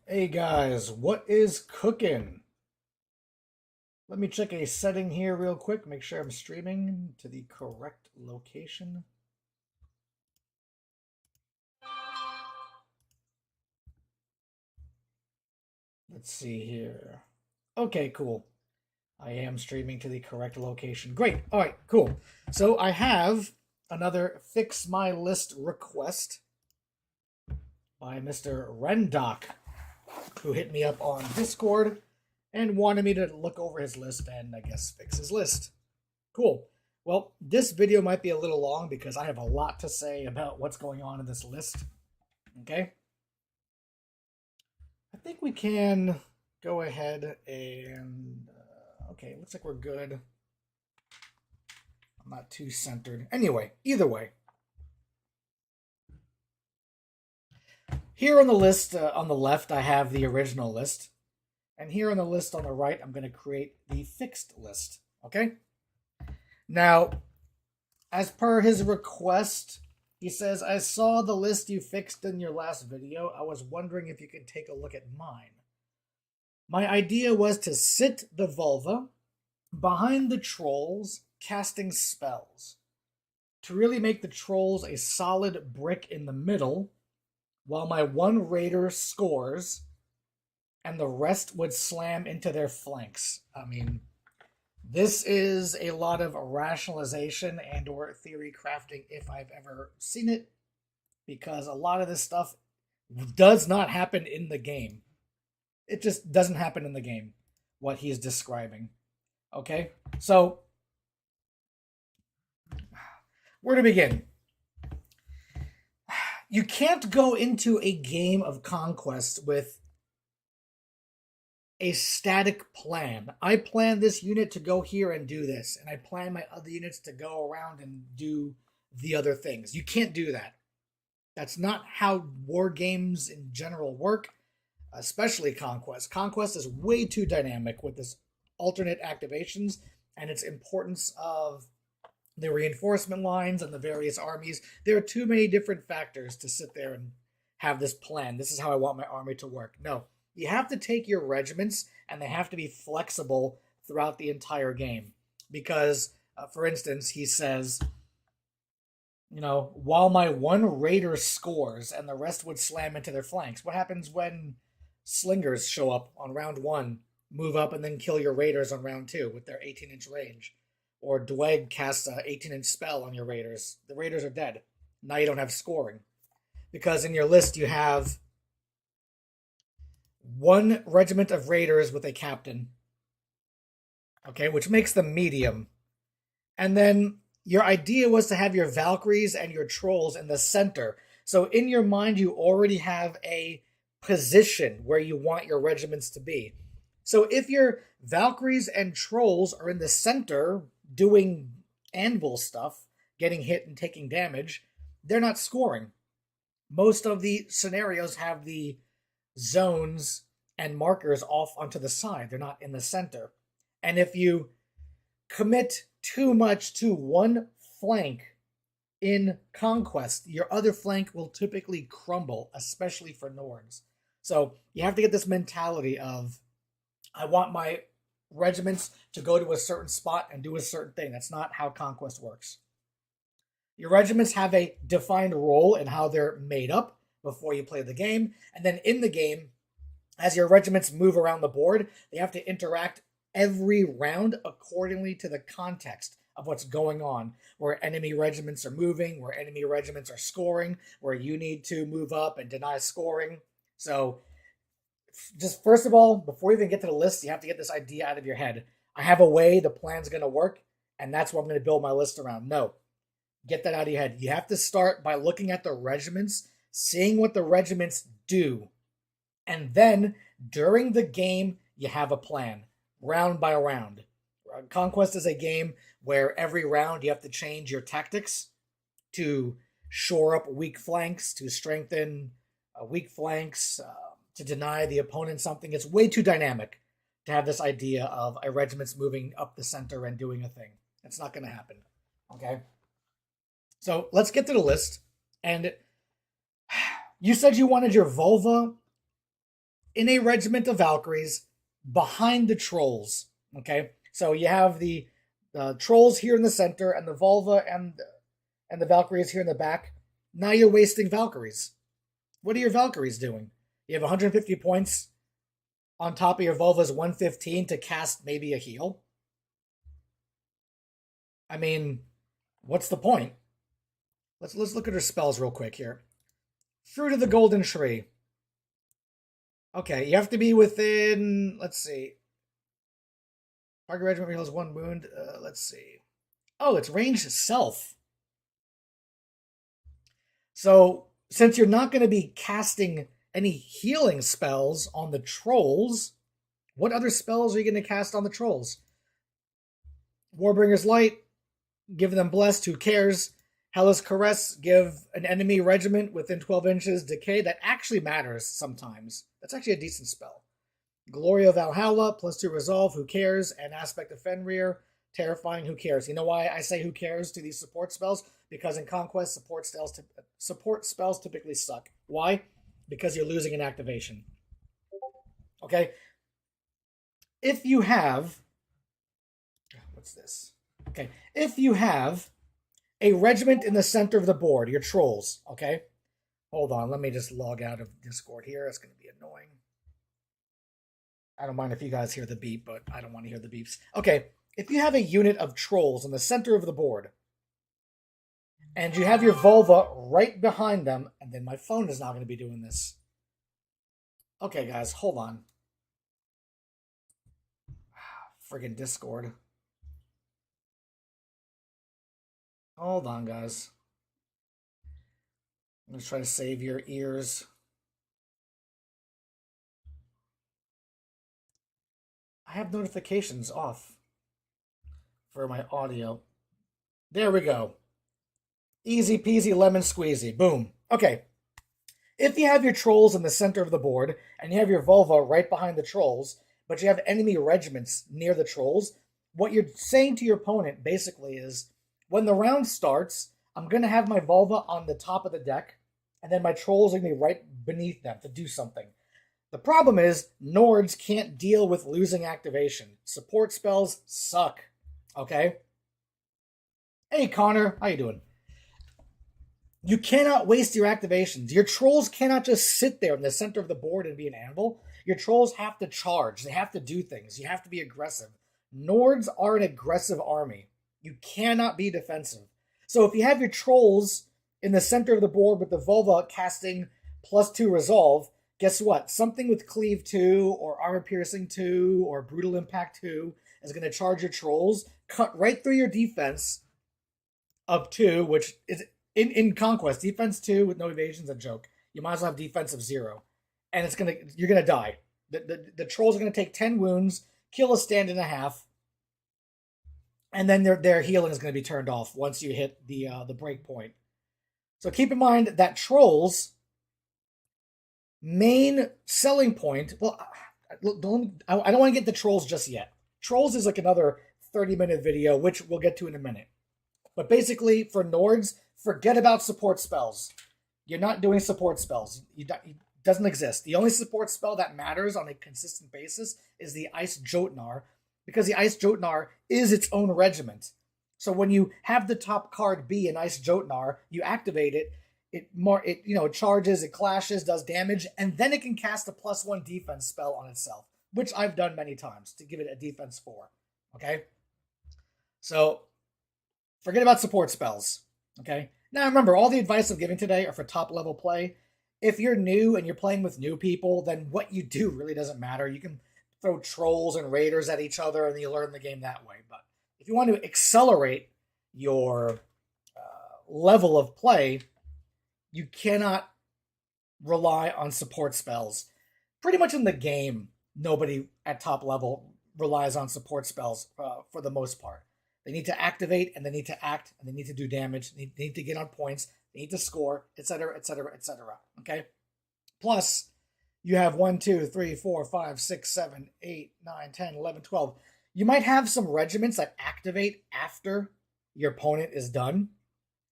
Hey guys, what is cooking? Let me check a setting here real quick, make sure I'm streaming to the correct location. Let's see here. Okay, cool. I am streaming to the correct location. Great. All right, cool. So I have another Fix My List request by Mr. Rendoc, who hit me up on Discord and wanted me to look over his list and I guess fix his list. Cool. Well, this video might be a little long because I have a lot to say about what's going on in this list. Okay? I think we can go ahead and... okay, looks like we're good. I'm not too centered. Anyway, either way. Here on the list, on the left, I have the original list. And here on the list on the right, I'm going to create the fixed list. Okay? Now, as per his request, he says, I saw the list you fixed in your last video. I was wondering if you could take a look at mine. My idea was to sit the Volva behind the trolls casting spells to really make the trolls a solid brick in the middle while my one raider scores and the rest would slam into their flanks. I mean, this is a lot of rationalization and or theory crafting if I've ever seen it, because a lot of this stuff does not happen in the game. It just doesn't happen in the game, what he's describing. Okay? So, where to begin? You can't go into a game of Conquest with a static plan. I plan this unit to go here and do this, and I plan my other units to go around and do the other things. You can't do that. That's not how war games in general work, especially Conquest. Conquest is way too dynamic with this alternate activations and its importance of the reinforcement lines and the various armies. There are too many different factors to sit there and have this plan. This is how I want my army to work. No. You have to take your regiments and they have to be flexible throughout the entire game. Because, for instance, he says, while my one raider scores and the rest would slam into their flanks. What happens when slingers show up on round 1, move up, and then kill your raiders on round 2 with their 18-inch range? Or Dweg casts an 18-inch spell on your raiders. The raiders are dead. Now you don't have scoring. Because in your list you have one regiment of raiders with a captain, okay, which makes them medium. And then your idea was to have your Valkyries and your trolls in the center. So in your mind, you already have a position where you want your regiments to be. So if your Valkyries and trolls are in the center doing anvil stuff, getting hit and taking damage, they're not scoring. Most of the scenarios have the zones and markers off onto the side. They're not in the center. And if you commit too much to one flank in Conquest, your other flank will typically crumble, especially for Nords. So you have to get this mentality of, I want my regiments to go to a certain spot and do a certain thing. That's not how Conquest works. Your regiments have a defined role in how they're made up before you play the game. And then in the game, as your regiments move around the board, they have to interact every round accordingly to the context of what's going on, where enemy regiments are moving, where enemy regiments are scoring, where you need to move up and deny scoring. So just first of all, before you even get to the list, you have to get this idea out of your head. I have a way the plan's going to work, and that's what I'm going to build my list around. No. Get that out of your head. You have to start by looking at the regiments, seeing what the regiments do. And then, during the game, you have a plan, round by round. Conquest is a game where every round you have to change your tactics to shore up weak flanks, to strengthen weak flanks, to deny the opponent something. It's way too dynamic to have this idea of a regiment's moving up the center and doing a thing. It's not going to happen, okay? So let's get to the list. And you said you wanted your Volva in a regiment of Valkyries behind the trolls. Okay, so you have the trolls here in the center and the Volva and the Valkyries here in the back. Now you're wasting Valkyries. What are your Valkyries doing? You have 150 points on top of your Volva's 115 to cast maybe a heal. I mean, what's the point? Let's look at her spells real quick here. Fruit of the Golden Tree. Okay, you have to be within, let's see. Target regiment heals 1 wound. Let's see. Oh, it's ranged self. So, since you're not going to be casting any healing spells on the trolls, what other spells are you going to cast on the trolls? Warbringer's Light, give them Blessed, who cares? Hellas Caress, give an enemy regiment within 12 inches decay. That actually matters sometimes. That's actually a decent spell. Gloria Valhalla, +2 resolve, who cares? And Aspect of Fenrir, terrifying, who cares? You know why I say who cares to these support spells? Because in Conquest, support spells typically suck. Why? Because you're losing an activation. Okay? If you have... What's this? Okay. If you have a regiment in the center of the board, your trolls, okay? Hold on, let me just log out of Discord here. It's going to be annoying. I don't mind if you guys hear the beep, but I don't want to hear the beeps. Okay, if you have a unit of trolls in the center of the board, and you have your Volva right behind them, and then my phone is not going to be doing this. Okay, guys, hold on. Friggin' Discord. Hold on, guys. Let's try to save your ears. I have notifications off for my audio. There we go. Easy peasy lemon squeezy. Boom. Okay. If you have your trolls in the center of the board, and you have your Volva right behind the trolls, but you have enemy regiments near the trolls, what you're saying to your opponent basically is, when the round starts, I'm going to have my Volva on the top of the deck, and then my trolls are going to be right beneath them to do something. The problem is, Nords can't deal with losing activation. Support spells suck. Okay? Hey, Connor. How you doing? You cannot waste your activations. Your trolls cannot just sit there in the center of the board and be an anvil. Your trolls have to charge. They have to do things. You have to be aggressive. Nords are an aggressive army. You cannot be defensive. So if you have your trolls in the center of the board with the Volva casting +2 resolve, guess what? Something with Cleave 2 or Armor Piercing 2 or Brutal Impact 2 is going to charge your trolls, cut right through your defense of 2, which is in Conquest. Defense 2 with no evasion is a joke. You might as well have defense of 0. And you're going to die. The trolls are going to take 10 wounds, kill a stand and a half, and then their healing is going to be turned off once you hit the break point. So keep in mind that trolls' main selling point... Well, I don't want to get the trolls just yet. Trolls is like another 30-minute video, which we'll get to in a minute. But basically, for Nords, forget about support spells. You're not doing support spells. It doesn't exist. The only support spell that matters on a consistent basis is the Ice Jotnar, because the Ice Jotnar is its own regiment. So when you have the top card be an Ice Jotnar, you activate it, it charges, it clashes, does damage, and then it can cast a +1 defense spell on itself, which I've done many times to give it a defense 4. Okay? So forget about support spells. Okay? Now remember, all the advice I'm giving today are for top level play. If you're new and you're playing with new people, then what you do really doesn't matter. You can throw trolls and raiders at each other and you learn the game that way. But if you want to accelerate your level of play, you cannot rely on support spells. Pretty much in the game, nobody at top level relies on support spells for the most part. They need to activate, and they need to act, and they need to do damage. They need to get on points. They need to score, etc., etc., etc. Okay? Plus, you have 1, 2, 3, 4, 5, 6, 7, 8, 9, 10, 11, 12. You might have some regiments that activate after your opponent is done.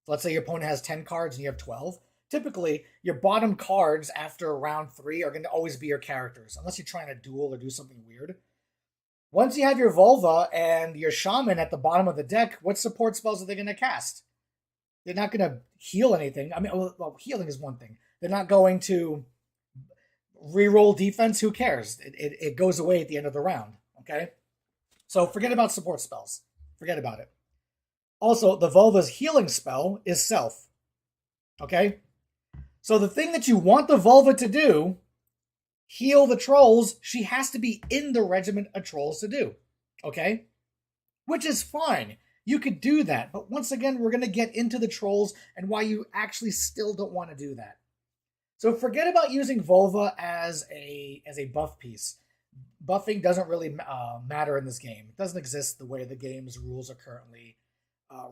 So let's say your opponent has 10 cards and you have 12. typically your bottom cards after round 3 are going to always be your characters, unless you're trying to duel or do something weird. Once you have your Volva and your Shaman at the bottom of the deck, what support spells are they going to cast? They're not going to heal anything. I mean, well, healing is one thing. They're not going to reroll defense. Who cares? It goes away at the end of the round. Okay? So forget about support spells. Forget about it. Also, the Volva's healing spell is Self. Okay? So the thing that you want the Volva to do, heal the trolls, she has to be in the regiment of trolls to do. Okay? Which is fine. You could do that. But once again, we're going to get into the trolls and why you actually still don't want to do that. So forget about using Volva as a buff piece. Buffing doesn't really matter in this game. It doesn't exist the way the game's rules are currently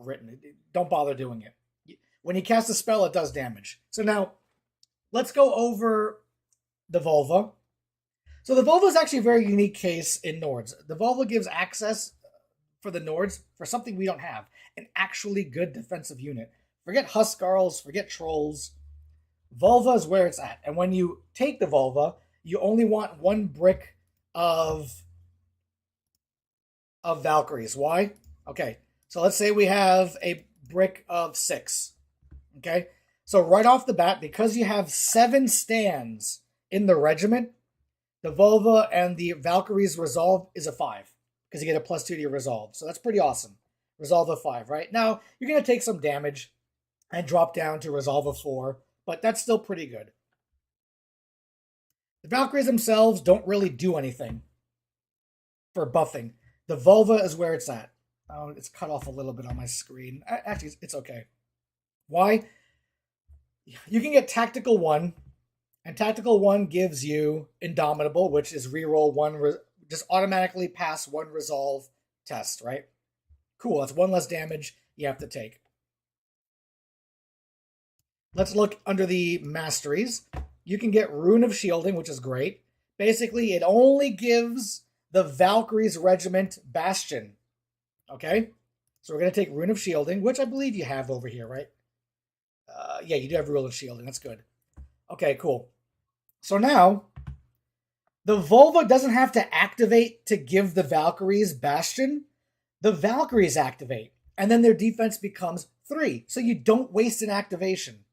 written. Don't bother doing it. When you cast a spell, it does damage. So now, let's go over the Volva. So the Volva is actually a very unique case in Nords. The Volva gives access for the Nords for something we don't have. An actually good defensive unit. Forget Huskarls, forget Trolls. Volva is where it's at. And when you take the Volva, you only want 1 brick of Valkyries. Why? Okay, so let's say we have a brick of 6. Okay, so right off the bat, because you have 7 stands in the regiment, the Volva and the Valkyries resolve is a 5. Because you get a +2 to your resolve. So that's pretty awesome. Resolve of 5, right? Now, you're going to take some damage and drop down to resolve of 4, but that's still pretty good. The Valkyries themselves don't really do anything for buffing. The Volva is where it's at. Oh, it's cut off a little bit on my screen. Actually, it's okay. Why? You can get Tactical 1, and Tactical 1 gives you Indomitable, which is reroll 1... just automatically pass 1 resolve test, right? Cool, that's 1 less damage you have to take. Let's look under the masteries. You can get Rune of Shielding, which is great. Basically, it only gives the Valkyries Regiment Bastion. Okay? So we're going to take Rune of Shielding, which I believe you have over here, right? Yeah, you do have Rune of Shielding. That's good. Okay, cool. So now, the Volva doesn't have to activate to give the Valkyries Bastion. The Valkyries activate, and then their defense becomes 3. So you don't waste an activation,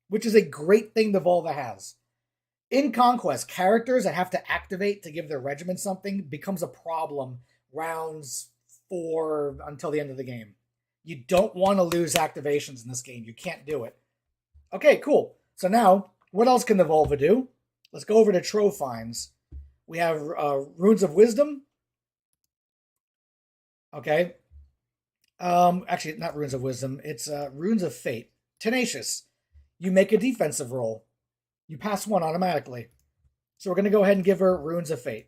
which is a great thing the Volva has. In Conquest, characters that have to activate to give their regiment something becomes a problem rounds 4 until the end of the game. You don't want to lose activations in this game. You can't do it. Okay, cool. So now, what else can the Volva do? Let's go over to Trophines. We have Runes of Wisdom. Okay. Actually, not Runes of Wisdom. It's Runes of Fate. Tenacious. You make a defensive roll. You pass 1 automatically. So we're going to go ahead and give her Runes of Fate.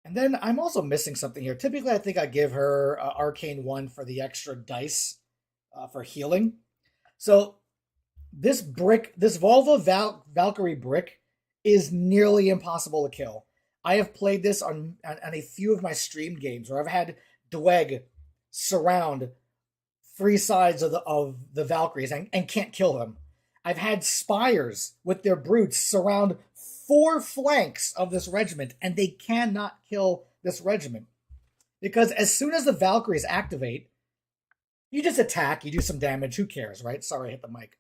And then I'm also missing something here. Typically, I think I give her Arcane 1 for the extra dice for healing. So this brick, this Volva Valkyrie brick is nearly impossible to kill. I have played this on a few of my streamed games where I've had Dweg surround 3 sides of the Valkyries and can't kill them. I've had Spires with their brutes surround 4 flanks of this regiment, and they cannot kill this regiment. Because as soon as the Valkyries activate, you just attack, you do some damage, who cares, right? Sorry, I hit the mic.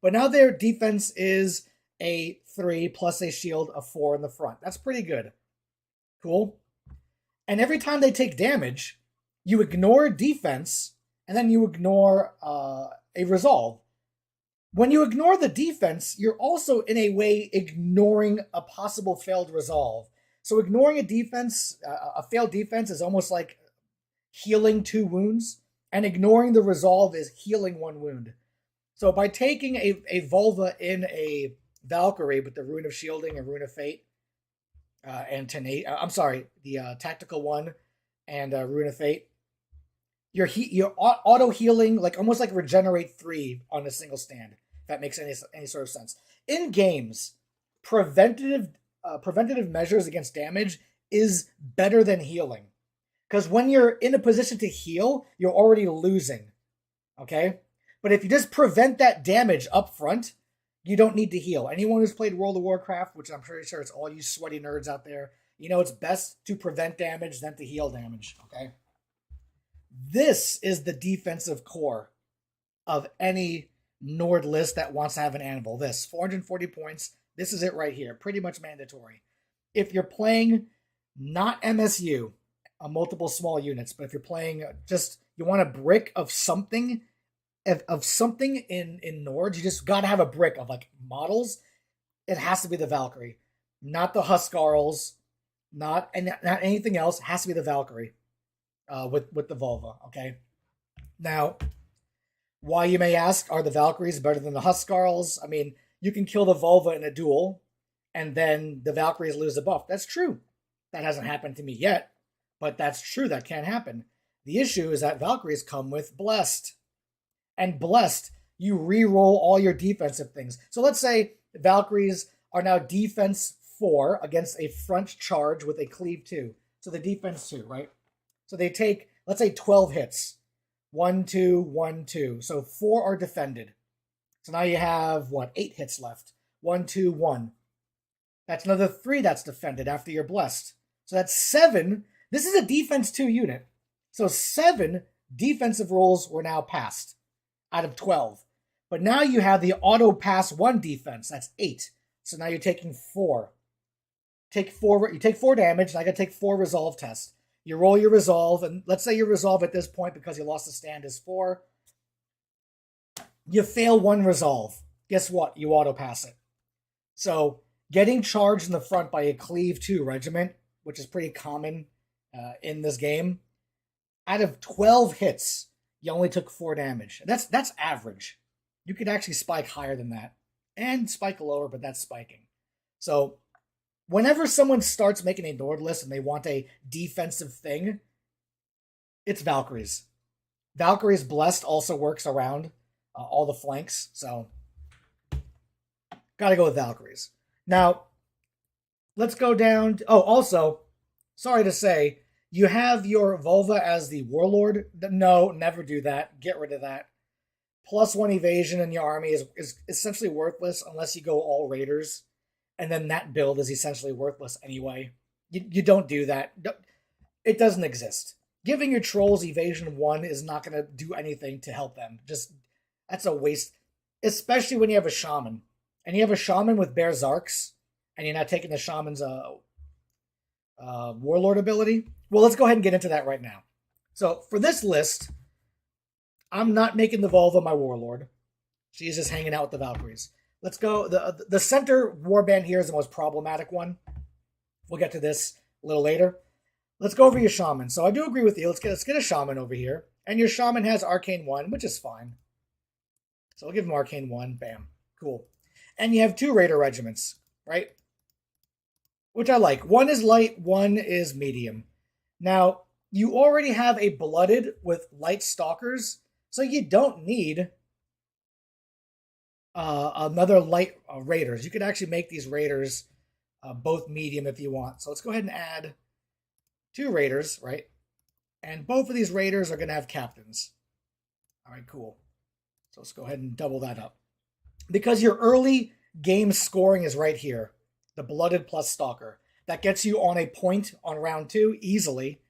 But now their defense is a 3 plus a shield of 4 in the front. That's pretty good. Cool. And every time they take damage, you ignore defense, and then you ignore a resolve. When you ignore the defense, you're also, in a way, ignoring a possible failed resolve. So ignoring a defense, a failed defense, is almost like healing 2 wounds, and ignoring the resolve is healing 1 wound. So by taking a Volva in a Valkyrie with the Rune of Shielding and Rune of Fate, the Tactical 1 and Rune of Fate, you're auto healing, like almost like regenerate 3 on a single stand. If that makes any sort of sense. In games, preventative measures against damage is better than healing, because when you're in a position to heal, you're already losing. Okay, But if you just prevent that damage up front, you don't need to heal. Anyone who's played World of Warcraft, which I'm pretty sure it's all you sweaty nerds out there, you know it's best to prevent damage than to heal damage, okay? This is the defensive core of any Nord list that wants to have an anvil. This, 440 points. This is it right here. Pretty much mandatory. If you're playing not MSU, multiple small units, but if you're playing just, you want a brick of something, in Nords, you just got to have a brick of like models. It has to be the Valkyrie, not the Huskarls, not anything else. It has to be the Valkyrie with the Volva. Okay. Now, why, you may ask, are the Valkyries better than the Huskarls? I mean, you can kill the Volva in a duel, and then the Valkyries lose the buff. That's true. That hasn't happened to me yet, but that's true. That can happen. The issue is that Valkyries come with Blessed. And Blessed, you re-roll all your defensive things. So let's say Valkyries are now defense 4 against a front charge with a cleave 2. So the defense 2, right? So they take, let's say, 12 hits. 1, 2, 1, 2. So 4 are defended. So now you have, 8 hits left. 1, 2, 1. That's another 3 that's defended after you're Blessed. So that's 7. This is a defense 2 unit. So 7 defensive rolls were now passed out of 12. But now you have the auto pass 1 defense. That's 8. So now you're taking 4. You take 4 damage, and I gotta take 4 resolve tests. You roll your resolve, and let's say your resolve at this point, because you lost the stand, is 4. You fail 1 resolve. Guess what? You auto pass it. So getting charged in the front by a cleave 2 regiment, which is pretty common in this game, out of 12 hits, you only took 4 damage. That's average. You could actually spike higher than that. And spike lower, but that's spiking. So whenever someone starts making a Nord list and they want a defensive thing, it's Valkyries. Valkyries Blessed also works around all the flanks, so gotta go with Valkyries. Now, let's go down. Also, sorry to say, you have your Volva as the Warlord. No, never do that. Get rid of that. +1 evasion in your army is essentially worthless unless you go all Raiders. And then that build is essentially worthless anyway. You don't do that. It doesn't exist. Giving your trolls evasion 1 is not going to do anything to help them. That's a waste. Especially when you have a Shaman. And you have a Shaman with Bearsarks. And you're not taking the Shaman's Warlord ability. Well, let's go ahead and get into that right now. So for this list, I'm not making the Volva my Warlord. She's just hanging out with the Valkyries. Let's go. The center warband here is the most problematic one. We'll get to this a little later. Let's go over your Shaman. So I do agree with you. Let's get a Shaman over here. And your Shaman has Arcane 1, which is fine. So I'll give him Arcane 1. Bam. Cool. And you have 2 Raider regiments, right? Which I like. 1 is light, 1 is medium. Now, you already have a Blooded with light Stalkers, so you don't need another light Raiders. You could actually make these Raiders both medium if you want. So let's go ahead and add 2 Raiders, right? And both of these Raiders are going to have captains. All right, cool. So let's go ahead and double that up. Because your early game scoring is right here. The Blooded plus Stalker. That gets you on a point on round 2 easily.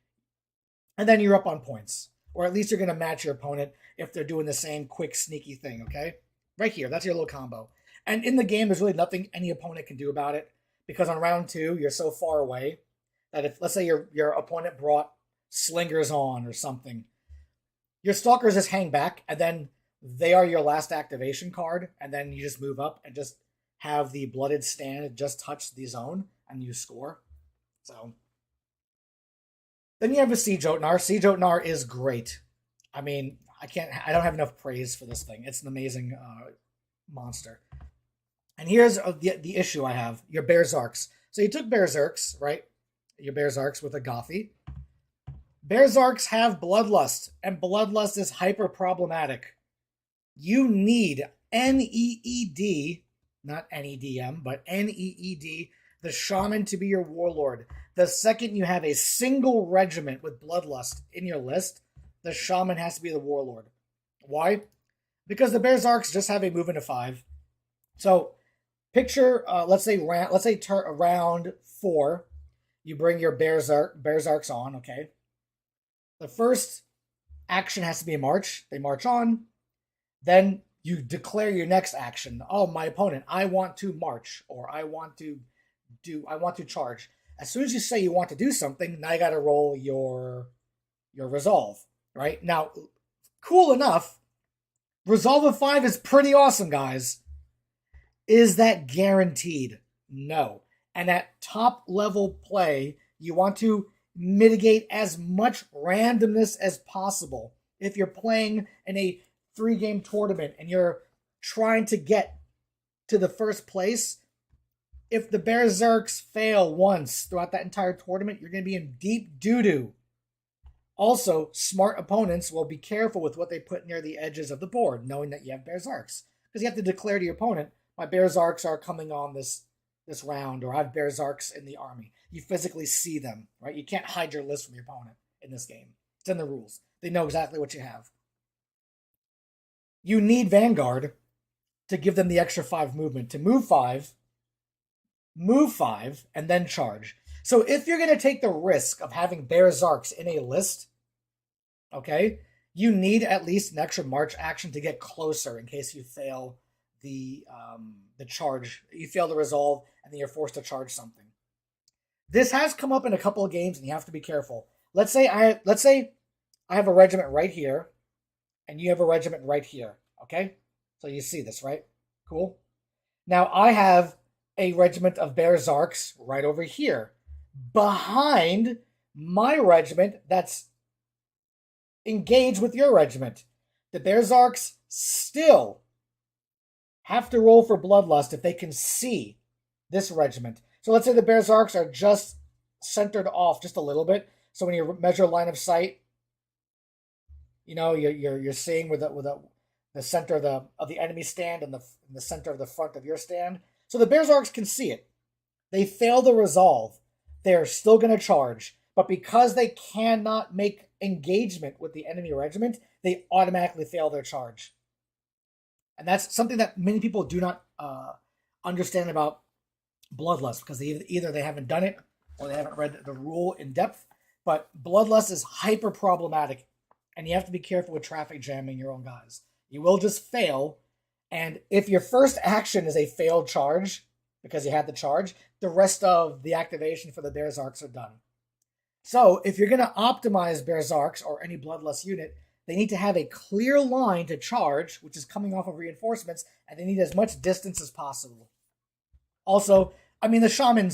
And then you're up on points. Or at least you're going to match your opponent if they're doing the same quick, sneaky thing, okay? Right here, that's your little combo. And in the game, there's really nothing any opponent can do about it. Because on round 2, you're so far away that if, let's say your opponent brought Slingers on or something, your Stalkers just hang back, and then they are your last activation card, and then you just move up and just have the Blooded stand just touch the zone, and you score. So then you have a Siege Jotnar. Siege Jotnar is great. I mean, I don't have enough praise for this thing. It's an amazing monster. And here's the issue I have. Your Bearsarks. So you took Bearsarks, right? Your Bearsarks with a Gothi. Bearsarks have Bloodlust, and Bloodlust is hyper problematic. You need NEED, not NEDM, but NEED, the Shaman to be your Warlord. The second you have a single regiment with Bloodlust in your list, the Shaman has to be the Warlord. Why? because the Bearsarks just have a movement of 5. So picture, let's say round 4, you bring your Bearsarks on. Okay, the first action has to be a march. They march on. Then you declare your next action. Oh, my opponent, I want to march, or I want to charge. As soon as you say you want to do something, now you got to roll your resolve. Right now, cool enough. Resolve of 5 is pretty awesome, guys. Is that guaranteed? No. And at top level play, you want to mitigate as much randomness as possible. If you're playing in a 3-game tournament and you're trying to get to the first place, if the Bearsarks fail once throughout that entire tournament, you're going to be in deep doo-doo. Also, smart opponents will be careful with what they put near the edges of the board, knowing that you have Bearsarks. Because you have to declare to your opponent, my Bearsarks are coming on this round, or I have Bearsarks in the army. You physically see them, right? You can't hide your list from your opponent in this game. It's in the rules. They know exactly what you have. You need Vanguard to give them the extra 5 movement. To move 5, and then charge. So if you're going to take the risk of having Bearsarks in a list, okay, you need at least an extra march action to get closer in case you fail the charge. You fail the resolve, and then you're forced to charge something. This has come up in a couple of games, and you have to be careful. Let's say I have a regiment right here, and you have a regiment right here. Okay, so you see this, right? Cool. Now I have a regiment of Bearsarks right over here, behind my regiment that's engaged with your regiment. The Bearsarks still have to roll for Bloodlust if they can see this regiment. So let's say the Bearsarks are just centered off just a little bit. So when you measure line of sight, you know you're seeing with the center of the enemy stand and the center of the front of your stand. So the Bearsarks can see it. They fail the resolve. They're still going to charge, but because they cannot make engagement with the enemy regiment, they automatically fail their charge. And that's something that many people do not understand about Bloodlust, because either they haven't done it or they haven't read the rule in depth. But Bloodlust is hyper problematic, and you have to be careful with traffic jamming your own guys. You will just fail, and if your first action is a failed charge, because you had the charge, the rest of the activation for the Bearsarks are done. So if you're going to optimize Bearsarks or any Bloodlust unit, they need to have a clear line to charge, which is coming off of reinforcements, and they need as much distance as possible. Also, I mean, the Shaman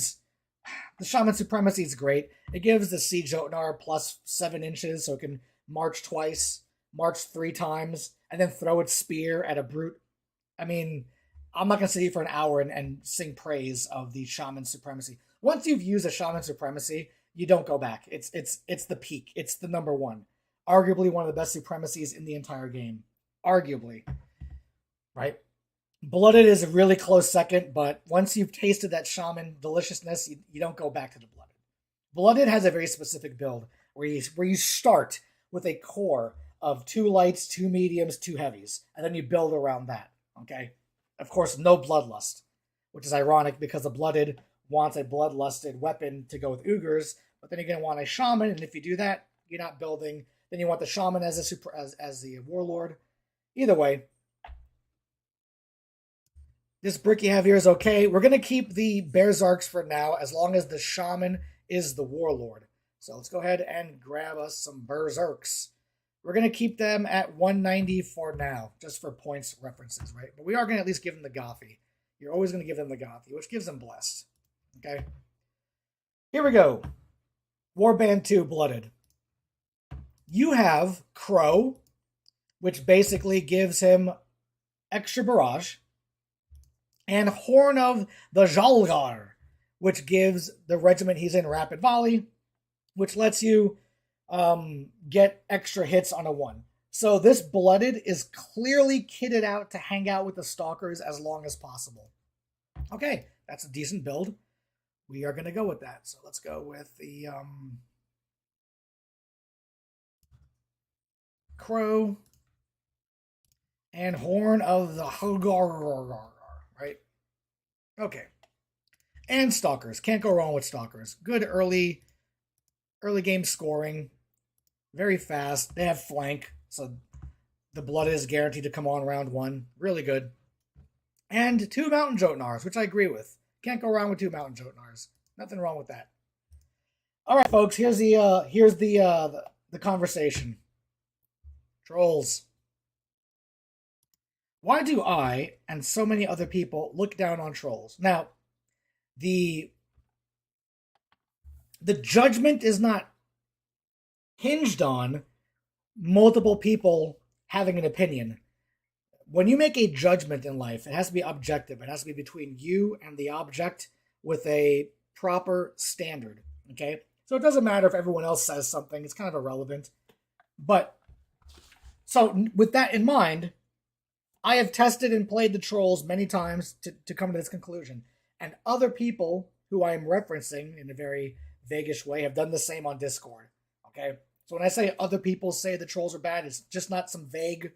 Supremacy is great. It gives the Siege Jotnar plus 7 inches, so it can march twice, march 3 times, and then throw its spear at a brute. I mean, I'm not going to sit here for an hour and sing praise of the Shaman Supremacy. Once you've used a Shaman Supremacy, you don't go back. It's the peak. It's the number one. Arguably one of the best supremacies in the entire game. Arguably. Right? Blooded is a really close second, but once you've tasted that Shaman deliciousness, you don't go back to the Blooded. Blooded has a very specific build where you start with a core of 2 lights, 2 mediums, 2 heavies, and then you build around that. Okay? Of course, no Bloodlust, which is ironic because the Blooded wants a Bloodlusted weapon to go with Ogres, but then you're going to want a Shaman, and if you do that, you're not building. Then you want the Shaman as the Warlord. Either way, this brick you have here is okay. We're going to keep the Bearsarks for now, as long as the Shaman is the Warlord. So let's go ahead and grab us some Bearsarks. We're going to keep them at 190 for now, just for points references, right? But we are going to at least give them the Gothi. You're always going to give them the Gothi, which gives them Blessed. Okay? Here we go. Warband 2 Blooded. You have Crow, which basically gives him extra barrage, and Horn of the Hjoldgar, which gives the regiment he's in rapid volley, which lets you get extra hits on a 1. So this Blooded is clearly kitted out to hang out with the Stalkers as long as possible. Okay, that's a decent build. We are going to go with that. So let's go with the Crow And Horn of the Hjoldgar, right? Okay. And Stalkers. Can't go wrong with Stalkers. Good early game scoring. Very fast. They have flank, so the blood is guaranteed to come on round 1. Really good. And 2 Mountain Jotnars, which I agree with. Can't go wrong with 2 Mountain Jotnars. Nothing wrong with that. All right, folks. Here's the conversation. Trolls. Why do I and so many other people look down on trolls? Now, the judgment is not hinged on multiple people having an opinion. When you make a judgment in life, it has to be objective. It has to be between you and the object with a proper standard. Okay? So it doesn't matter if everyone else says something. It's kind of irrelevant. But, so with that in mind, I have tested and played the trolls many times to come to this conclusion. And other people who I am referencing in a very vaguish way have done the same on Discord. Okay? So when I say other people say the trolls are bad, it's just not some vague,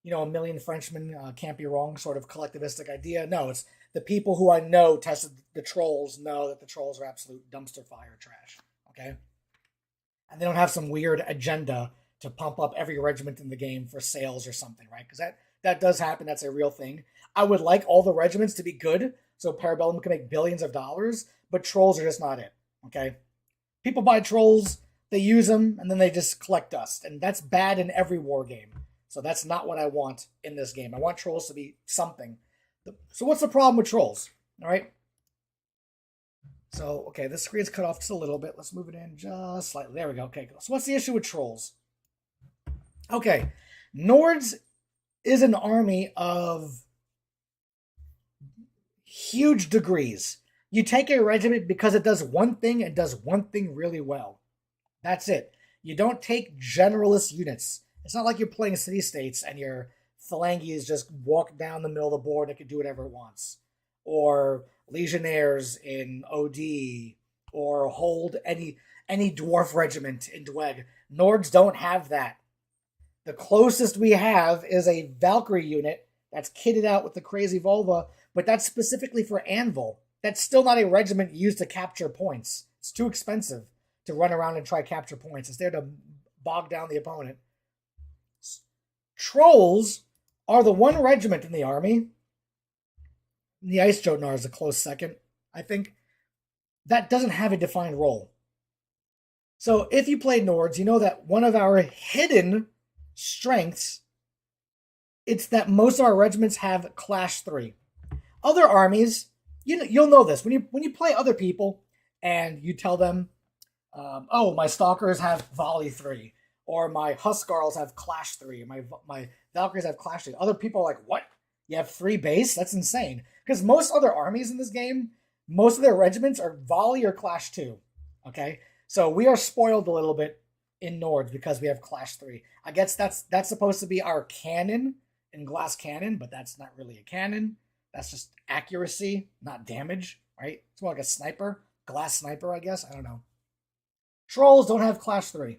a million Frenchmen can't be wrong sort of collectivistic idea. No, it's the people who I know tested the trolls know that the trolls are absolute dumpster fire trash. Okay? And they don't have some weird agenda to pump up every regiment in the game for sales or something, right? Because that does happen. That's a real thing. I would like all the regiments to be good so Parabellum can make billions of dollars, but trolls are just not it. Okay? People buy trolls, they use them, and then they just collect dust. And that's bad in every war game. So that's not what I want in this game. I want trolls to be something. So what's the problem with trolls? All right? So, okay, this screen's cut off just a little bit. Let's move it in just slightly. There we go. Okay, so what's the issue with trolls? Okay, Nords is an army of huge degrees. You take a regiment because it does one thing and does one thing really well. That's it. You don't take generalist units. It's not like you're playing city-states and your phalanges just walk down the middle of the board and it can do whatever it wants. Or legionnaires in OD, or hold any dwarf regiment in Dweg. Nords don't have that. The closest we have is a Valkyrie unit that's kitted out with the crazy Volva, but that's specifically for Anvil. That's still not a regiment used to capture points. It's too expensive to run around and try capture points. It's there to bog down the opponent. Trolls are the one regiment in the army. The Ice Jotnar is a close second, I think. That doesn't have a defined role. So if you play Nords, you know that one of our hidden strengths, it's that most of our regiments have Clash 3. Other armies, you'll know this. When you play other people and you tell them, oh, my Stalkers have Volley 3, or my Huskarls have Clash 3, my Valkyries have Clash 3. Other people are like, what? You have 3 base? That's insane. Because most other armies in this game, most of their regiments are Volley or Clash 2. Okay? So we are spoiled a little bit in Nords because we have Clash 3. I guess that's supposed to be our cannon in Glass Cannon, but that's not really a cannon. That's just accuracy, not damage, right? It's more like a sniper. Glass sniper, I guess. I don't know. Trolls don't have Clash 3.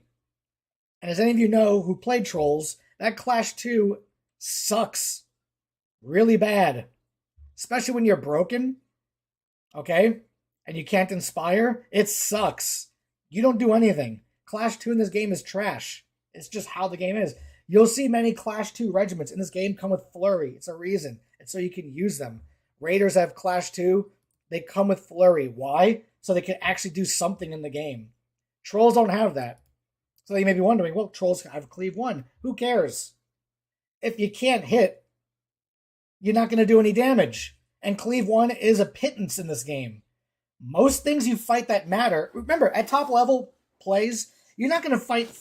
And as any of you know who played Trolls, that Clash 2 sucks really bad. Especially when you're broken, okay? And you can't inspire. It sucks. You don't do anything. Clash 2 in this game is trash. It's just how the game is. You'll see many Clash 2 regiments in this game come with Flurry. It's a reason. It's so you can use them. Raiders have Clash 2. They come with Flurry. Why? So they can actually do something in the game. Trolls don't have that. So you may be wondering, well, Trolls have Cleave 1. Who cares? If you can't hit, you're not going to do any damage. And Cleave 1 is a pittance in this game. Most things you fight that matter, remember, at top level plays, you're not going to fight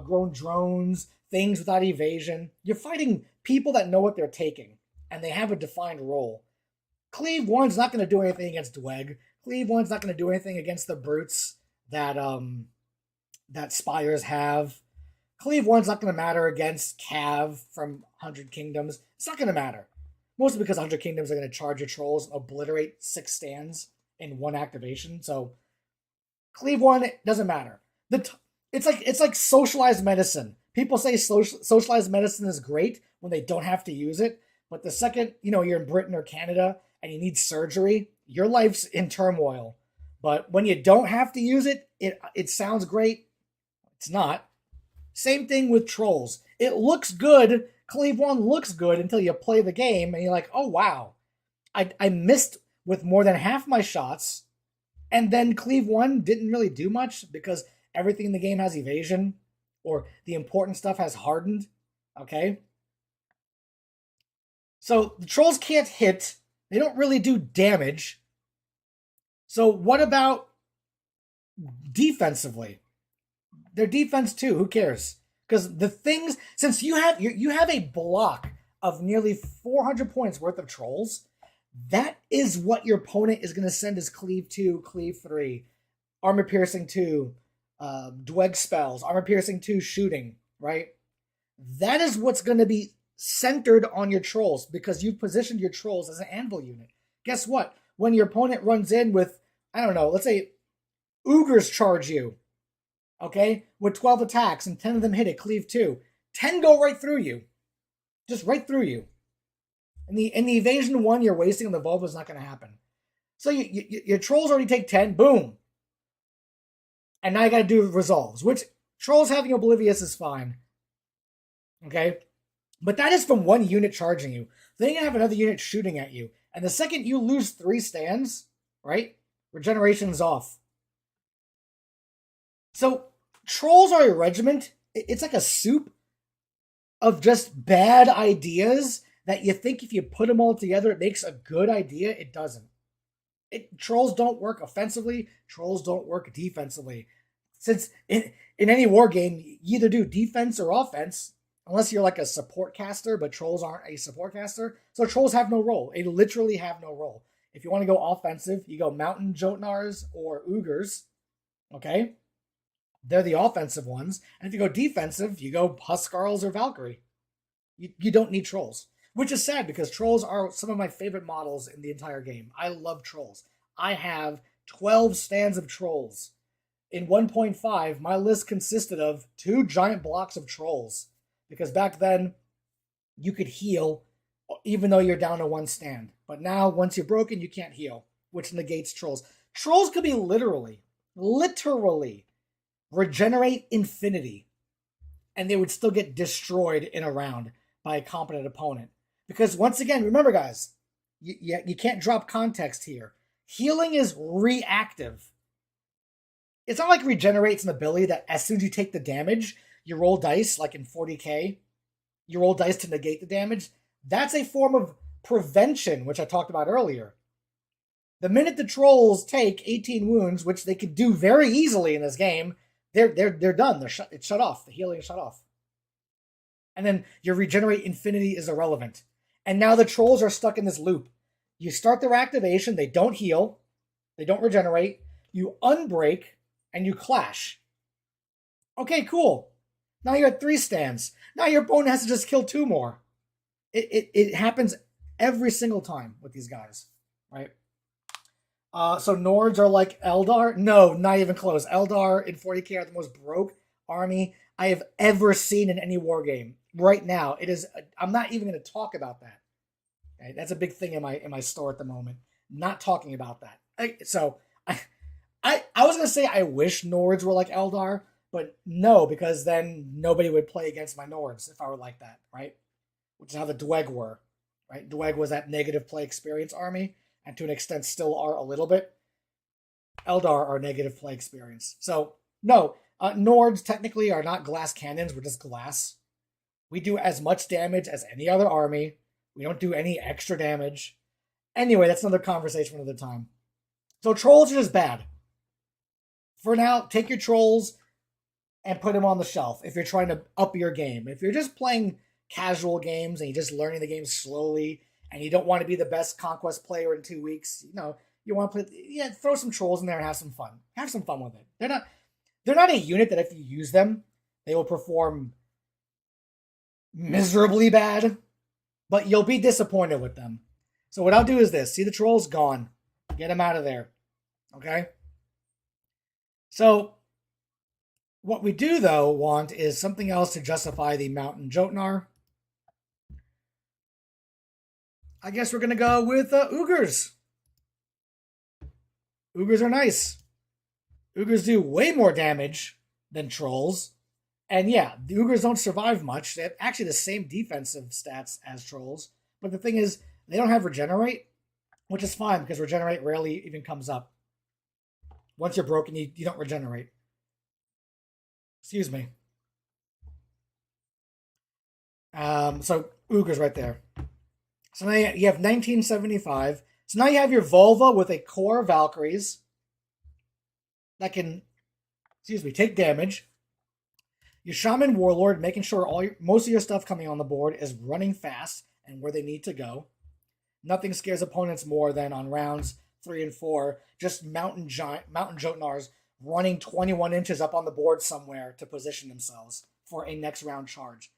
grown drones, things without evasion. You're fighting people that know what they're taking, and they have a defined role. Cleave 1's not going to do anything against Dweg. Cleave 1's not going to do anything against the brutes that Spires have. Cleave 1's not going to matter against Cav from 100 Kingdoms. It's not going to matter. Mostly because 100 Kingdoms are going to charge your trolls and obliterate 6 stands in 1 activation. So Cleave 1 doesn't matter. It's like socialized medicine. People say socialized medicine is great when they don't have to use it, but the second you're in Britain or Canada and you need surgery, your life's in turmoil. But when you don't have to use it, it sounds great. It's not. Same thing with trolls. It looks good. Cleave 1 looks good until you play the game and you're like, oh wow, I missed with more than half my shots, and then Cleave 1 didn't really do much because everything in the game has evasion, or the important stuff has hardened. Okay? So the trolls can't hit. They don't really do damage. So what about defensively? Their defense too, who cares? Because the things, since you have a block of nearly 400 points worth of trolls, that is what your opponent is going to send as Cleave 2, Cleave 3, Armor Piercing 2, Dweg spells, Armor Piercing 2, shooting, right? That is what's going to be centered on your trolls because you've positioned your trolls as an anvil unit. Guess what? When your opponent runs in with, I don't know, let's say Ogres charge you, okay, with 12 attacks and 10 of them hit at Cleave 2, 10 go right through you. Just right through you. In the evasion 1 you're wasting on the Volva is not going to happen. So your trolls already take 10, boom. And now you got to do resolves, which trolls having Oblivious is fine. Okay? But that is from one unit charging you. Then you have another unit shooting at you. And the second you lose 3 stands, right? Regeneration's off. So trolls are a regiment. It's like a soup of just bad ideas that you think if you put them all together, it makes a good idea. It doesn't. Trolls don't work offensively. Trolls don't work defensively. Since in any war game, you either do defense or offense, unless you're like a support caster, but trolls aren't a support caster. So trolls have no role. They literally have no role. If you want to go offensive, you go Mountain Jotnars or Ogres. Okay? They're the offensive ones. And if you go defensive, you go Huskarls or Valkyrie. You don't need trolls. Which is sad because trolls are some of my favorite models in the entire game. I love trolls. I have 12 stands of trolls. In 1.5, my list consisted of 2 giant blocks of trolls. Because back then, you could heal even though you're down to 1 stand. But now, once you're broken, you can't heal, which negates trolls. Trolls could be literally regenerate infinity. And they would still get destroyed in a round by a competent opponent. Because once again, remember guys, you can't drop context here. Healing is reactive. It's not like regenerate's an ability that as soon as you take the damage, you roll dice, like in 40k, you roll dice to negate the damage. That's a form of prevention, which I talked about earlier. The minute the trolls take 18 wounds, which they could do very easily in this game, they're done. It's shut off. The healing is shut off. And then your regenerate infinity is irrelevant. And now the trolls are stuck in this loop. You start their activation, they don't heal, they don't regenerate, you unbreak, and you clash. Okay, cool. Now you're at 3 stands. Now your opponent has to just kill 2 more. It happens every single time with these guys, right? So Nords are like Eldar? No, not even close. Eldar in 40k are the most broke army I have ever seen in any war game. Right now, it is. I'm not even going to talk about that. Okay? That's a big thing in my store at the moment. Not talking about that. I was going to say I wish Nords were like Eldar, but no, because then nobody would play against my Nords if I were like that, right? Which is how the Dweg were, right? Dweg was that negative play experience army, and to an extent still are a little bit. Eldar are negative play experience. So, no, Nords technically are not glass cannons, we're just glass. We do as much damage as any other army. We don't do any extra damage. Anyway, that's another conversation for another time. So trolls are just bad. For now, take your trolls and put them on the shelf if you're trying to up your game. If you're just playing casual games and you're just learning the game slowly and you don't want to be the best Conquest player in 2 weeks, you want to play, throw some trolls in there and have some fun. Have some fun with it. They're not a unit that if you use them, they will perform miserably bad, but you'll be disappointed with them. So what I'll do is this. See the trolls? Gone. Get them out of there. Okay? So What we do, though, want is something else to justify the Mountain Jotnar. I guess we're going to go with Ogres. Ogres are nice. Ogres do way more damage than Trolls. And yeah, the Ogres don't survive much. They have actually the same defensive stats as Trolls. But the thing is, they don't have Regenerate, which is fine because Regenerate rarely even comes up. Once you're broken, you don't regenerate. Excuse me. So Ogres right there. So now you have 1975. So now you have your Volva with a core Valkyries that can, take damage. Your Shaman Warlord, making sure most of your stuff coming on the board is running fast and where they need to go. Nothing scares opponents more than on rounds 3 and 4, just Mountain Jotnars running 21 inches up on the board somewhere to position themselves for a next round charge.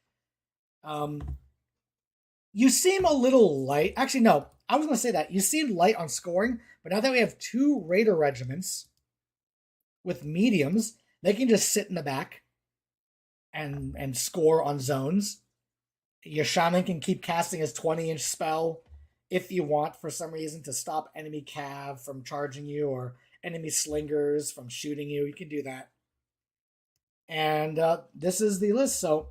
You seem a little light. Actually, no. I was going to say that. You seem light on scoring, but now that we have 2 Raider regiments with mediums, they can just sit in the back and score on zones. Your Shaman can keep casting his 20-inch spell if you want for some reason to stop enemy cav from charging you or enemy slingers from shooting you. You can do that. And this is the list. So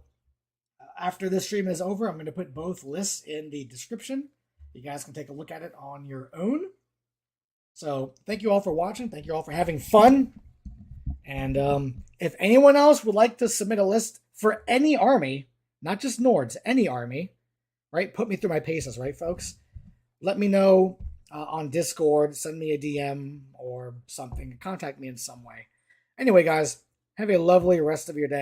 after this stream is over, I'm going to put both lists in the description. You guys can take a look at it on your own. So thank you all for watching. Thank you all for having fun. And if anyone else would like to submit a list for any army, not just Nords, any army, right? Put me through my paces, right, folks? Let me know on Discord. Send me a DM or something. Contact me in some way. Anyway, guys, have a lovely rest of your day.